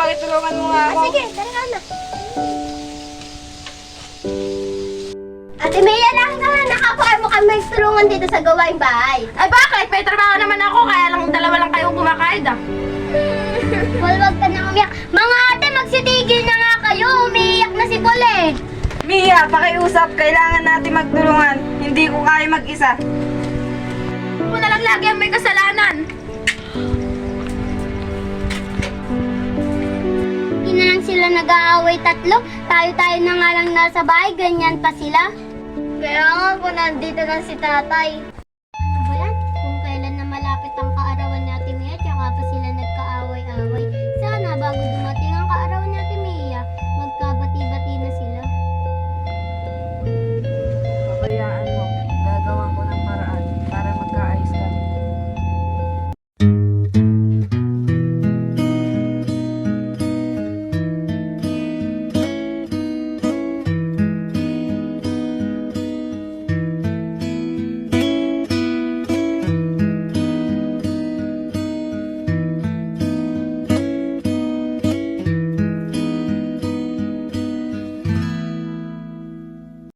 pakitulungan mo nga ako. Sige, tara na. Ate Mia, nakakuha mo kami tulungan dito sa gawaing bahay. Ay bakit? May trabaho naman ako, kaya lang dalawa lang kayong kumakayod ah. Wag ka nang umiyak. Mga ate, magsitigil na nga kayo. Umiiyak na si Paul eh. Mia, pakiusap. Kailangan natin magtulungan. Hindi ko kaya mag-isa. Ako na lang lagi ang may kasalanan. Hindi na lang sila nag-aaway tatlo. Tayo-tayo na nga lang nasa bahay. Ganyan pa sila. Kaya nga po, nandito na si tatay.